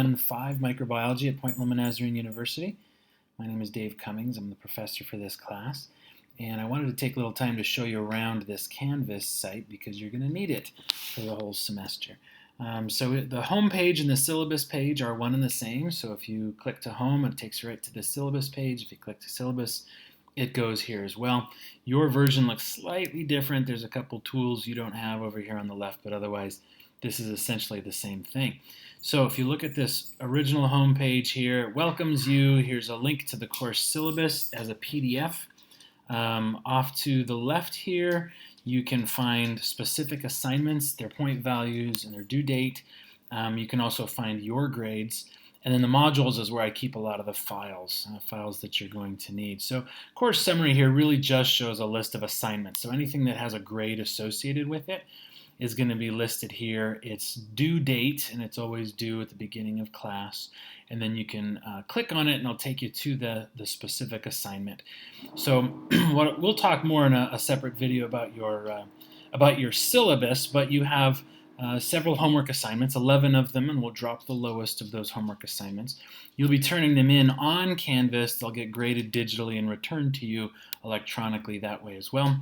5 Microbiology at Point Loma Nazarene University. My name is Dave Cummings. I'm the professor for this class. And I wanted to take a little time to show you around this Canvas site because you're going to need it for the whole semester. So the home page and the syllabus page are one and the same. So if you click to home, it takes you right to the syllabus page. If you click to syllabus, it goes here as well. Your version looks slightly different. There's a couple tools you don't have over here on the left, but otherwise this is essentially the same thing. So if you look at this original home page here, it welcomes you. Here's a link to the course syllabus as a PDF. Off to the left here, you can find specific assignments, their point values, and their due date. You can also find your grades. And then the modules is where I keep a lot of the files that you're going to need. So course summary here really just shows a list of assignments. So anything that has a grade associated with it is going to be listed here. It's due date, and it's always due at the beginning of class. And then you can click on it, and it'll take you to the specific assignment. So we'll talk more in a separate video about your syllabus, but you have several homework assignments, 11 of them, and we'll drop the lowest of those homework assignments. You'll be turning them in on Canvas. They'll get graded digitally and returned to you electronically that way as well.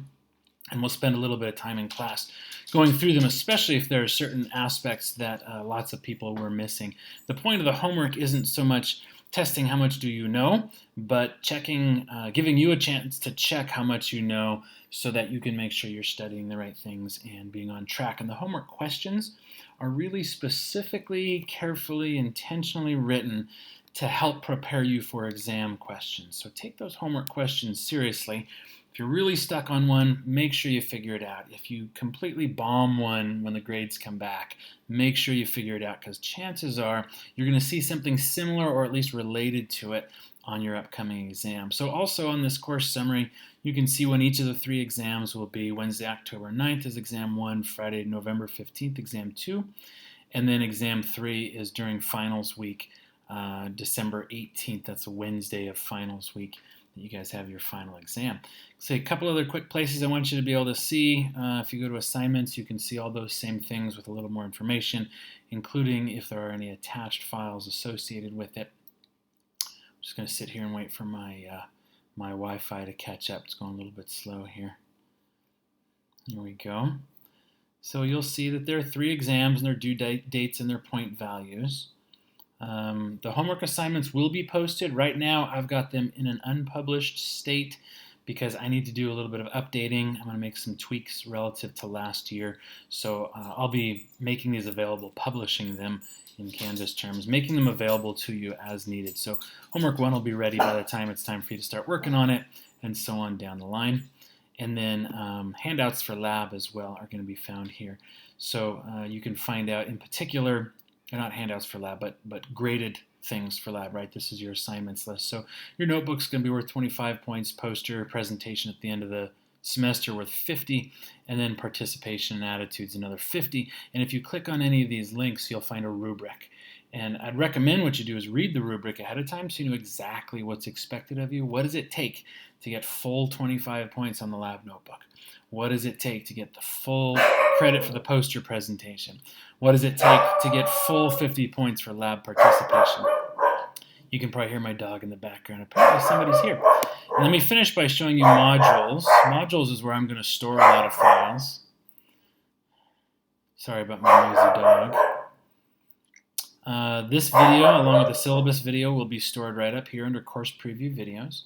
And we'll spend a little bit of time in class going through them, especially if there are certain aspects that lots of people were missing. The point of the homework isn't so much testing how much do you know, but checking, giving you a chance to check how much you know so that you can make sure you're studying the right things and being on track. And the homework questions are really specifically, carefully, intentionally written to help prepare you for exam questions. So take those homework questions seriously. If you're really stuck on one, make sure you figure it out. If you completely bomb one when the grades come back, make sure you figure it out, because chances are you're going to see something similar or at least related to it on your upcoming exam. So also on this course summary, you can see when each of the 3 exams will be. Wednesday, October 9th is exam 1, Friday, November 15th, exam 2, and then exam 3 is during finals week, December 18th. That's a Wednesday of finals week. You guys have your final exam. So a couple other quick places I want you to be able to see. If you go to assignments, you can see all those same things with a little more information, including if there are any attached files associated with it. I'm just going to sit here and wait for my my Wi-Fi to catch up. It's going a little bit slow here. Here we go. So you'll see that there are 3 exams and their due dates and their point values. The homework assignments will be posted. Right now, I've got them in an unpublished state because I need to do a little bit of updating. I'm going to make some tweaks relative to last year. So I'll be making these available, publishing them in Canvas terms, making them available to you as needed. So homework 1 will be ready by the time it's time for you to start working on it, and so on down the line. And then handouts for lab as well are going to be found here. So you can find out in particular, they're not handouts for lab, but graded things for lab, right? This is your assignments list. So your notebook's going to be worth 25 points, poster, presentation at the end of the semester worth 50, and then participation and attitudes another 50. And if you click on any of these links, you'll find a rubric. And I'd recommend what you do is read the rubric ahead of time so you know exactly what's expected of you. What does it take to get full 25 points on the lab notebook? What does it take to get the full credit for the poster presentation? What does it take to get full 50 points for lab participation? You can probably hear my dog in the background. Apparently somebody's here. And let me finish by showing you modules. Modules is where I'm going to store a lot of files. Sorry about my noisy dog. This video, along with the syllabus video, will be stored right up here under course preview videos.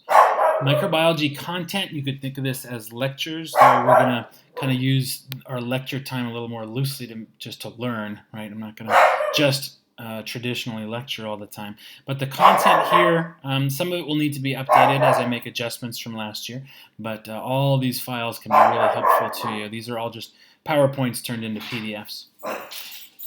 Microbiology content, you could think of this as lectures. So we're going to kind of use our lecture time a little more loosely just to learn, right? I'm not going to just traditionally lecture all the time. But the content here, some of it will need to be updated as I make adjustments from last year. But all these files can be really helpful to you. These are all just PowerPoints turned into PDFs.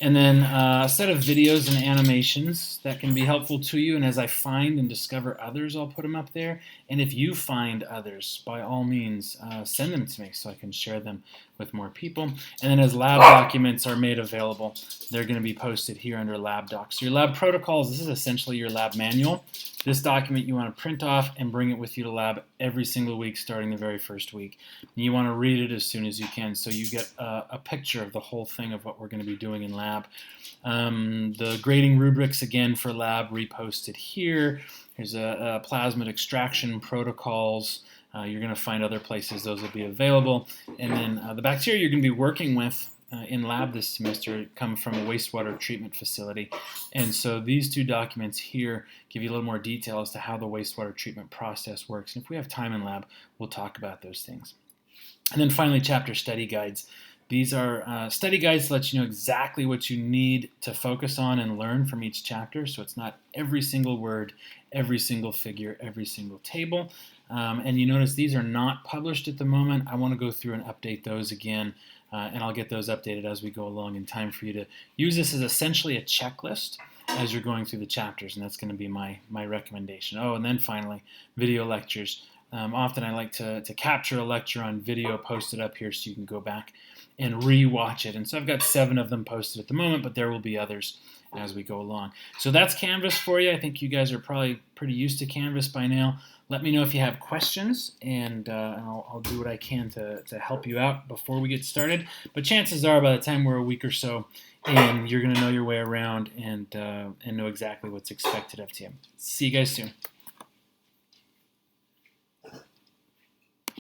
And then a set of videos and animations that can be helpful to you. And as I find and discover others, I'll put them up there. And if you find others, by all means, send them to me so I can share them with more people. And then as lab documents are made available, they're going to be posted here under lab docs. So your lab protocols, this is essentially your lab manual. This document you want to print off and bring it with you to lab every single week starting the very first week. And you want to read it as soon as you can so you get a picture of the whole thing of what we're going to be doing in lab. The grading rubrics, again, for lab reposted here. Here's a plasmid extraction protocols. You're going to find other places those will be available. And then the bacteria you're going to be working with in lab this semester come from a wastewater treatment facility. And so these two documents here give you a little more detail as to how the wastewater treatment process works. And if we have time in lab, we'll talk about those things. And then finally, chapter study guides. These are study guides to let you know exactly what you need to focus on and learn from each chapter. So it's not every single word, every single figure, every single table. And you notice these are not published at the moment. I want to go through and update those again, and I'll get those updated as we go along in time for you to use this as essentially a checklist as you're going through the chapters, and that's going to be my recommendation. Oh, and then finally, video lectures. Often I like to capture a lecture on video, post it up here so you can go back and re-watch it. And so I've got 7 of them posted at the moment, but there will be others as we go along. So that's Canvas for you. I think you guys are probably pretty used to Canvas by now. Let me know if you have questions, and I'll do what I can to help you out before we get started. But chances are by the time we're a week or so in, you're going to know your way around and know exactly what's expected of you. See you guys soon.